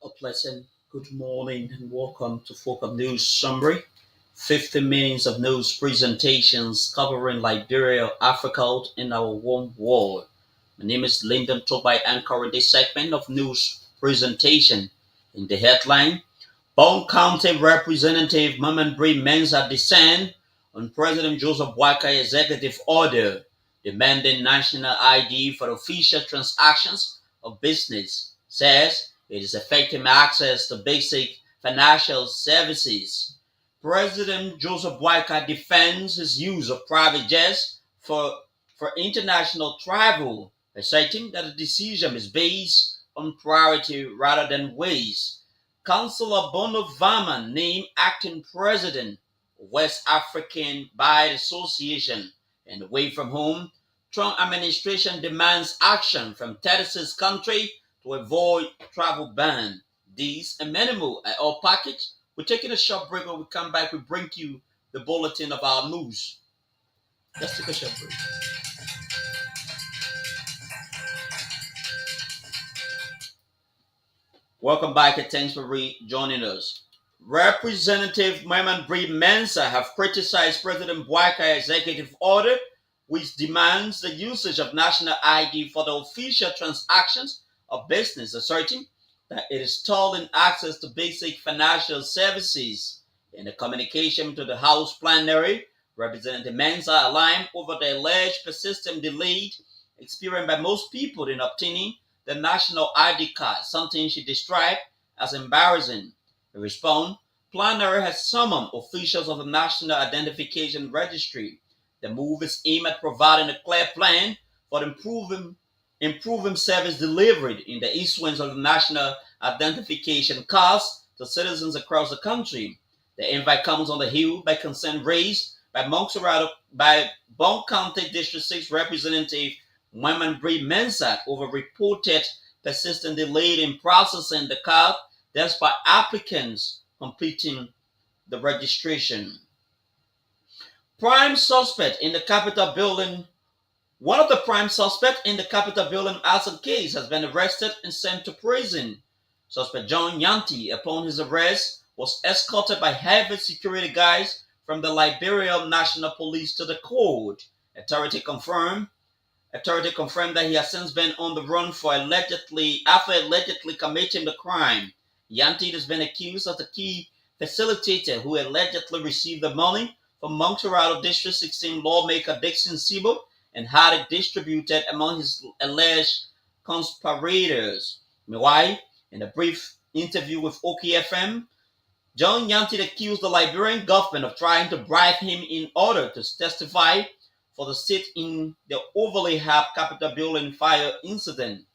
A pleasant good morning and welcome to Focus News Summary. 50 minutes of news presentations covering Liberia, Africa, and our warm world. My name is Lyndon Toby, anchoring this segment of news presentation. In the headline, Bone County Representative Maman Bree Mensah dissent on President Joseph Boakai executive order demanding national ID for official transactions of business, says it is affecting access to basic financial services. President Joseph Boakai defends his use of private jets for international travel, asserting that the decision is based on priority rather than waste. Councillor Bono Varman named acting president of West African Biad Association, and away from home, Trump administration demands action from 36 countries to avoid travel ban. These and many more are all packaged. We're taking a short break. When we come back, we bring you the bulletin of our news. Let's take a short break. Welcome back and thanks for joining us. Representative Maman Bree Mensah have criticized President Boakai's executive order, which demands the usage of national ID for the official transactions of business, asserting that it is stalling access to basic financial services. In a communication to the House plenary, Representative Mensah alarmed over the alleged persistent delay experienced by most people in obtaining the national ID card, something she described as embarrassing. In response, Plenary has summoned officials of the National Identification Registry. The move is aimed at providing a clear plan for improving service delivered in the issuance of the national identification cards to citizens across the country. The invite comes on the heel by concern raised by Bone County District 6 Representative Maman Bree Mensah over reported persistent delay in processing the card despite applicants completing the registration. Prime suspect in the Capitol building. One of the prime suspects in the Capitol building arson case has been arrested and sent to prison. Suspect John Yanti, upon his arrest, was escorted by heavy security guards from the Liberia National Police to the court. Authority confirmed that he has since been on the run for after allegedly committing the crime. Yanti has been accused as the key facilitator who allegedly received the money from Montserrat District 16 lawmaker Dixon Sibo and had it distributed among his alleged conspirators. Meanwhile, in a brief interview with OKFM, John Yanti accused the Liberian government of trying to bribe him in order to testify for the seat in the overly hyped Capitol building fire incident.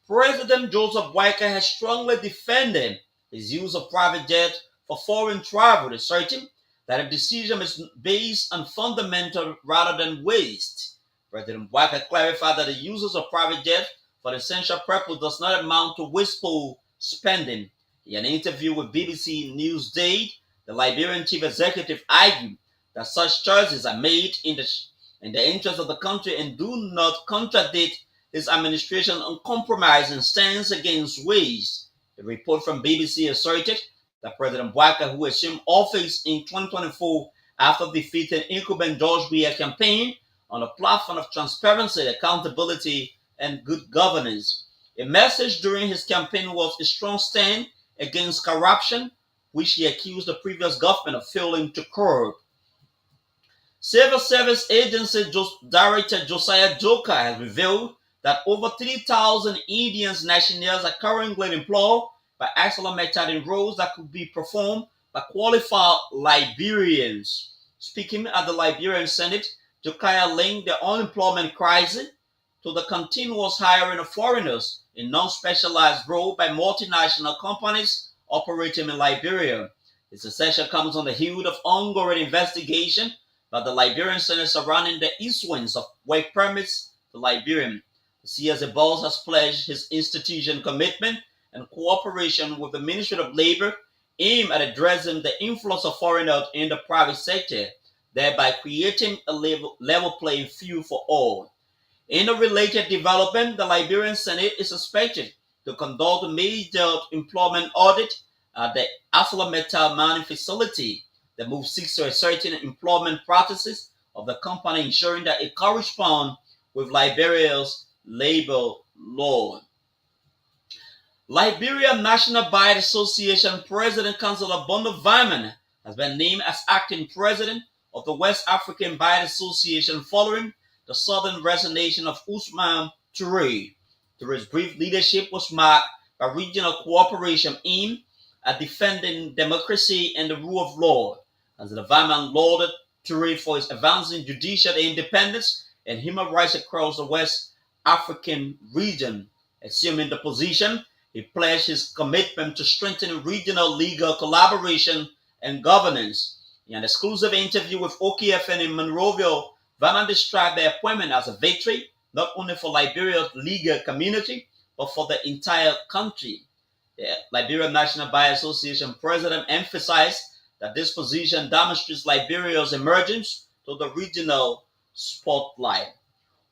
President Joseph Boakai has strongly defended his use of private jet for foreign travel, asserting that the decision is based on fundamental rather than waste. President Boakai clarified that the use of private jet for the essential purpose does not amount to wasteful spending. In an interview with BBC Newsday, the Liberian chief executive argued that such choices are made in the interest of the country and do not contradict his administration's uncompromising stance against waste. The report from BBC asserted that President Boakai, who assumed office in 2024 after defeating incumbent George Weah campaign on a platform of transparency, accountability, and good governance, A message during his campaign was a strong stand against corruption, which he accused the previous government of failing to curb. Civil Service Agency Director Josiah Joker has revealed that over 3,000 Indian nationals are currently employed by ArcelorMittal in roles that could be performed by qualified Liberians. Speaking at the Liberian Senate, Joker linked the unemployment crisis to the continuous hiring of foreigners in non-specialized roles by multinational companies operating in Liberia. This session comes on the heels of ongoing investigation by the Liberian Senate surrounding the issuance of work permits to Liberians. The CSA boss has pledged his institution commitment and cooperation with the Ministry of Labor aimed at addressing the influx of foreigners in the private sector, thereby creating a level playing field for all. In a related development, the Liberian Senate is expected to conduct a major employment audit at the ArcelorMittal mining facility. The move seeks to ascertain employment practices of the company, ensuring that it corresponds with Liberia's labor law. Liberia National Bar Association President Councillor Bono Vyman has been named as acting president of the West African Bar Association following the sudden resignation of Usman Toure. Toure's brief leadership was marked by regional cooperation aimed at defending democracy and the rule of law. Councillor Vyman lauded Toure for his advancing judicial independence and human rights across the West African region. Assuming the position, he pledged his commitment to strengthening regional legal collaboration and governance. In an exclusive interview with OKFN in Monrovia, Vyman described the appointment as a victory, not only for Liberia's legal community, but for the entire country. The Liberia National Bar Association president emphasized that this position demonstrates Liberia's emergence to the regional spotlight.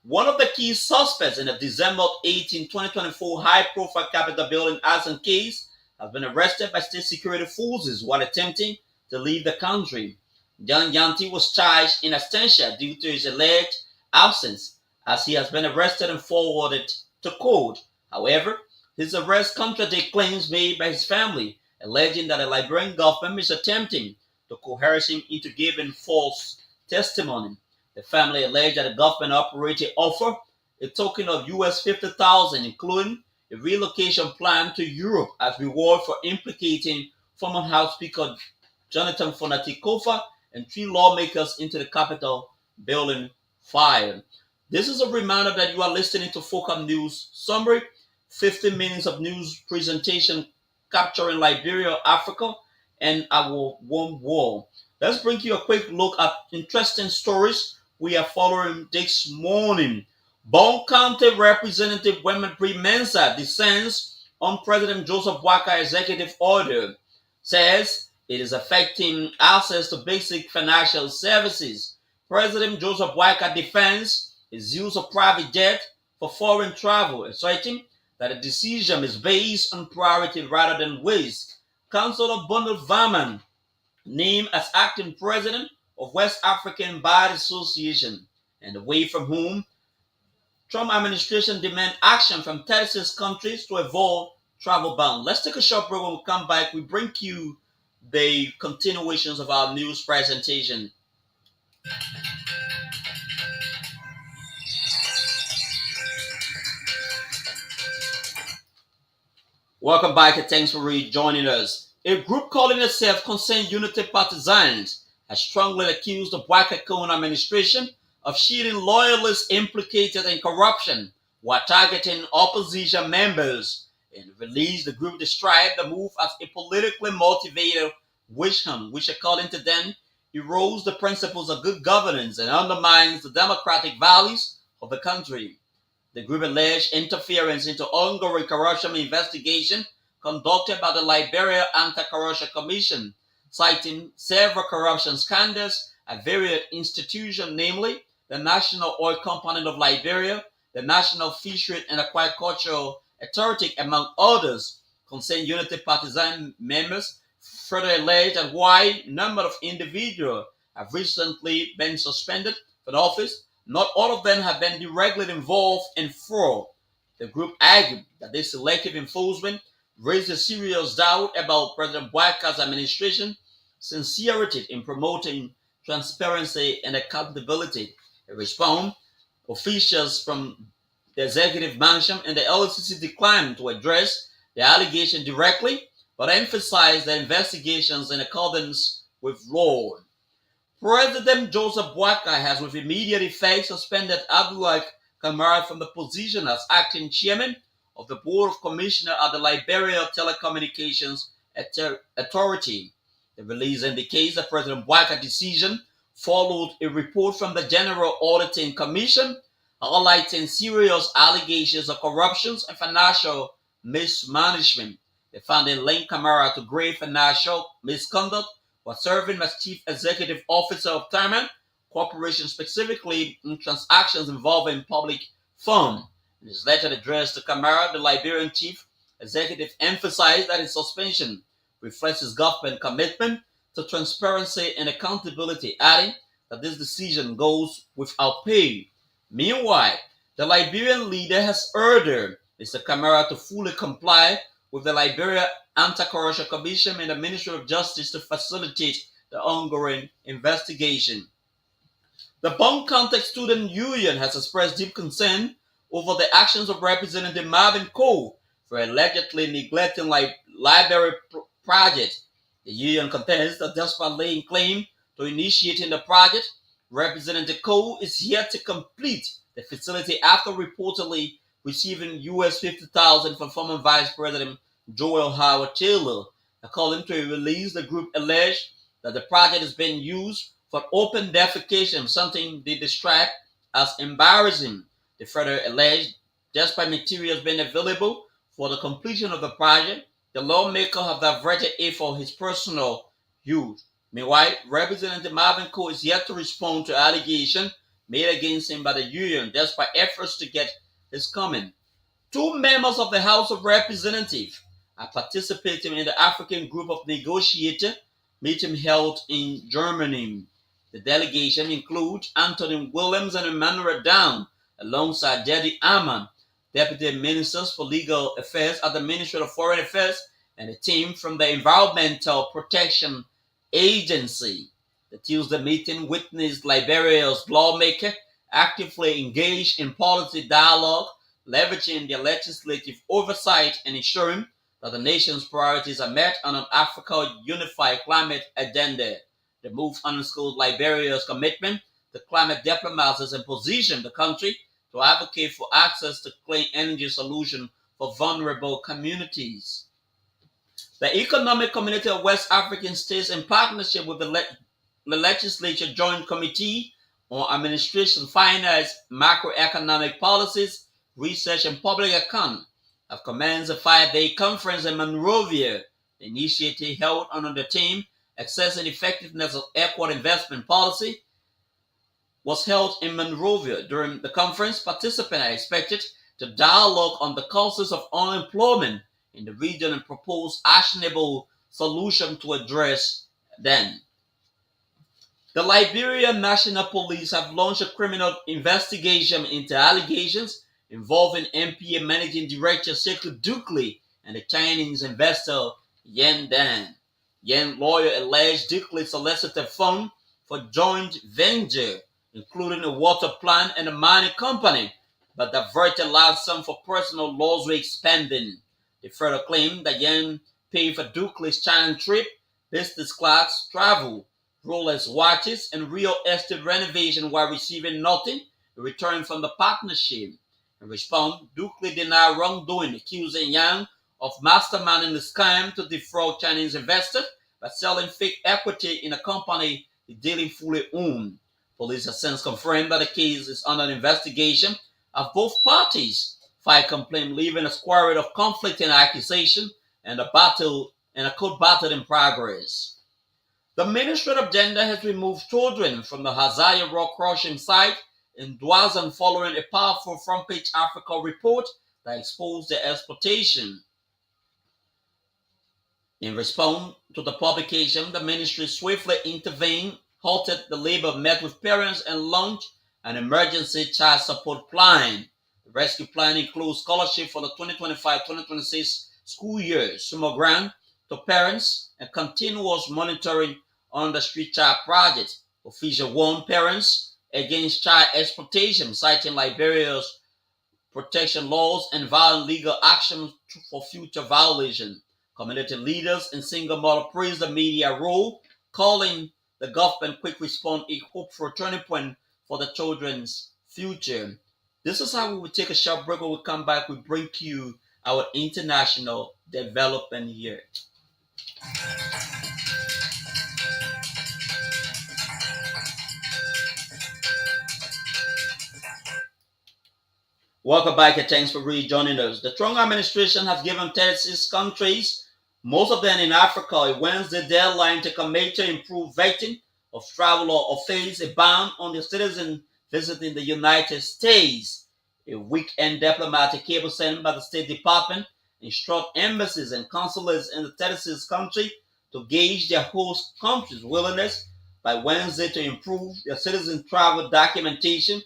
One of the key suspects in the December 2024 high-profile Capitol building arson case has been arrested by state security forces while attempting to leave the country. John Yanti was charged in absentia due to his alleged absence, as he has been arrested and forwarded to court. However, his arrest contradicts claims made by his family, alleging that the Liberian government is attempting to coerce him into giving false testimony. The family alleged that the government operated offer a token of US $50,000, including a relocation plan to Europe as reward for implicating former House Speaker Jonathan Fonati Kofa and 3 lawmakers into the Capitol building fire. This is a reminder that you are listening to Focus News Summary, 15 minutes of news presentation capturing Liberia, Africa, and our warm world. Let's bring you a quick look at interesting stories we are following this morning. Bong County Representative Women Bree Mensah dissents on President Joseph Boakai executive order, says it is affecting access to basic financial services. President Joseph Boakai defends his use of private jet for foreign travel, asserting that the decision is based on priority rather than waste. Councillor Bono Vyman named as acting president of West African Bar Association, and away from whom Trump administration demand action from 36 countries to avoid travel ban. Let's take a short break. When we come back, we bring you the continuations of our news presentation. Welcome back and thanks for rejoining us. A group calling itself Concerned Unity Partisans has strongly accused the Boakai Kono administration of shielding loyalists implicated in corruption while targeting opposition members. In the release, the group described the move as a politically motivated witch hunt, which according to them erodes the principles of good governance and undermines the democratic values of the country. The group alleged interference into ongoing corruption investigation conducted by the Liberia Anti-Corruption Commission, citing several corruption scandals at various institutions, namely the National Oil Company of Liberia, the National Fisheries and Aquaculture Authority, among others. Concerned Unity Partisan members further alleged that a wide number of individuals have recently been suspended from office. Not all of them have been directly involved in fraud. The group argued that this selective enforcement raised a serious doubt about President Boakar's administration's sincerity in promoting transparency and accountability. In response, officials from the executive mansion and the LCC declined to address the allegation directly, but emphasized the investigations in accordance with law. President Joseph Boakai has, with immediate effect, suspended Abdullah Kamara from the position as acting chairman of the Board of Commissioners at the Liberia Telecommunications Authority. The release indicates that President Boakar's decision followed a report from the General Auditing Commission highlighting serious allegations of corruption and financial mismanagement. They found it linked Kamara to grave financial misconduct while serving as Chief Executive Officer of Tharman Corporation, specifically in transactions involving public funds. In his letter addressed to Kamara, the Liberian Chief Executive emphasized that his suspension reflects his government commitment to transparency and accountability, adding that this decision goes without pay. Meanwhile, the Liberian leader has ordered Mr. Kamara to fully comply with the Liberia Anti-Corruption Commission and the Ministry of Justice to facilitate the ongoing investigation. The Bond Contact Student Union has expressed deep concern over the actions of Representative Marvin Cole for allegedly neglecting library project. The union contends that despite laying claim to initiating the project, Representative Cole is yet to complete the facility after reportedly receiving US $50,000 from former Vice President Joel Howard Taylor. According to a release, the group alleged that the project is being used for open defecation, something they described as embarrassing. They further alleged, despite materials being available for the completion of the project, the lawmaker have diverted it for his personal use. Meanwhile, Representative Marvin Cole is yet to respond to allegations made against him by the union, despite efforts to get his comment. Two members of the House of Representatives are participating in the African Group of Negotiators meeting held in Germany. The delegation includes Anthony Williams and Emmanuel Down, alongside Dedi Aman, Deputy Ministers for Legal Affairs at the Ministry of Foreign Affairs, and a team from the Environmental Protection Agency. The Tuesday meeting witnessed Liberia's lawmakers actively engaged in policy dialogue, leveraging their legislative oversight and ensuring that the nation's priorities are met on an Africa Unified Climate Agenda. The move underscores Liberia's commitment to climate diplomacy and position the country to advocate for access to clean energy solutions for vulnerable communities. The Economic Community of West African States, in partnership with the Legislature Joint Committee on Administration, Finance, Macroeconomic Policies, Research, and Public Account, have commenced a 5-day conference in Monrovia. The initiative, held under the theme Access and Effectiveness of Equity Investment Policy, was held in Monrovia. During the conference, participants are expected to dialogue on the causes of unemployment in the region and propose actionable solutions to address them. The Liberian National Police have launched a criminal investigation into allegations involving NPA Managing Director Sekou Dukley and the Chinese investor Yan Dan. Yan lawyer alleged Dukley solicited funds for joint venture, including a water plant and a mining company, but diverted large sums for personal lawsuit spending. They further claimed that Yan paid for Dukley's China trip, business class travel, Rolex watches, and real estate renovation while receiving nothing in return from the partnership. In response, Dukley denied wrongdoing, accusing Yang of masterminding the scam to defraud Chinese investors by selling fake equity in a company he didn't fully own. Police have since confirmed that the case is under investigation as both parties filed complaint, leaving a square of conflicting accusations and a court battle in progress. The Ministry of Gender has removed children from the Hazaya rock crushing site in Douazan following a powerful Front Page Africa report that exposed their exploitation. In response to the publication, the ministry swiftly intervened, halted the labor, met with parents, and launched an emergency child support plan. The rescue plan includes scholarship for the 2025-2026 school year, summer grant to parents, and continuous monitoring on the Street Child Project. Official warned parents against child exploitation, citing Liberia's protection laws and violent legal action for future violation. Community leaders and single mother praised the media role, calling the government quick response a hope for a turning point for the children's future. This is how we will take a short break. When we come back, we bring to you our international development year. Welcome back and thanks for rejoining us. The Trump administration has given 36 countries, most of them in Africa, a Wednesday deadline to commit to improve vetting of travel or face a ban on the citizens visiting the United States. A weekend diplomatic cable sent by the State Department instruct embassies and consulates in the 36 countries to gauge their host country's willingness by Wednesday to improve their citizen travel documentation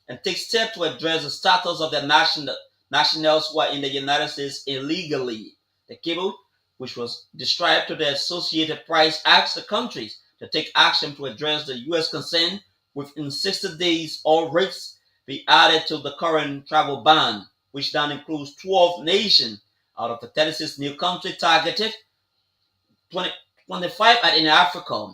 and take steps to address the status of their nationals who are in the United States illegally. The cable, which was described to the Associated Press, asked the countries to take action to address the U.S. concern within 60 days. All rates be added to the current travel ban, which now includes 12 nations out of the 36 new countries targeted. 25 are in Africa.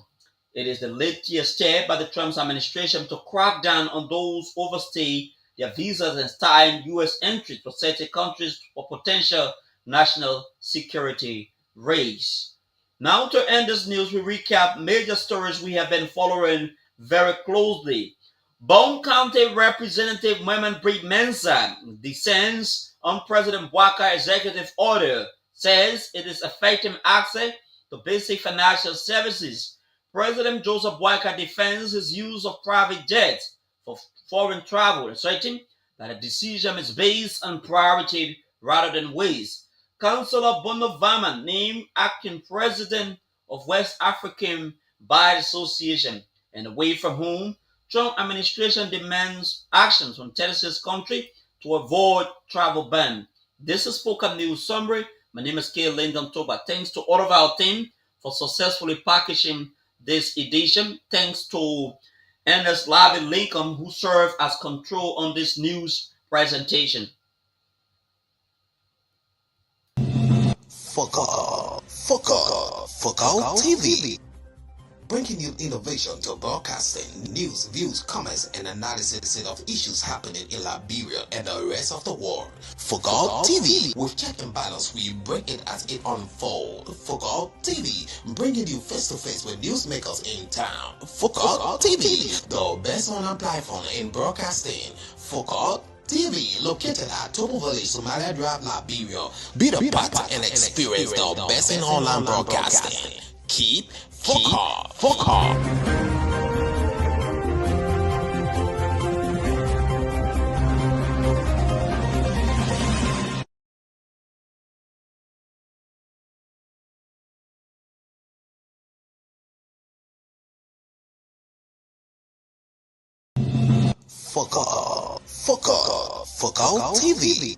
It is the latest step by the Trump administration to crack down on those who overstay their visas and start U.S. entry to certain countries for potential national security risks. Now, to end this news, we recap major stories we have been following very closely. Bone County Representative Mohamed Bree Mensah dissents on President Bouakai executive order, says it is affecting access to basic financial services. President Joseph Boakai defends his use of private jets for foreign travel, asserting that the decision is based on priority rather than waste. Councillor Bono Vama named acting president of West African Bar Association, and away from whom Trump administration demands actions from 36 countries to avoid travel ban. This is Spoken News Summary. My name is K. Lyndon Toba. Thanks to all of our team for successfully packaging this edition. Thanks to Ernest Lavin Lincoln, who served as control on this news presentation. Focal TV, bringing you innovation to broadcasting, news, views, comments, and analysis of issues happening in Liberia and the rest of the world. Focal TV, with check and balance, we break it as it unfolds. Focal TV, bringing you face-to-face with newsmakers in town. Focal TV, the best online platform in broadcasting. Focal TV, located at Topo Village, Somalia Drive, Liberia. Be the part and experience the best in online broadcasting. Keep Focal. Focal TV,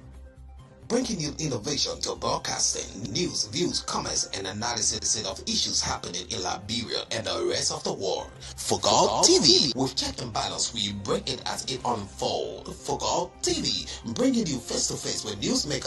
bringing you innovation to broadcasting, news, views, comments, and analysis of issues happening in Liberia and the rest of the world. Focal TV, with check and balance, we break it as it unfolds. Focal TV, bringing you face-to-face with newsmakers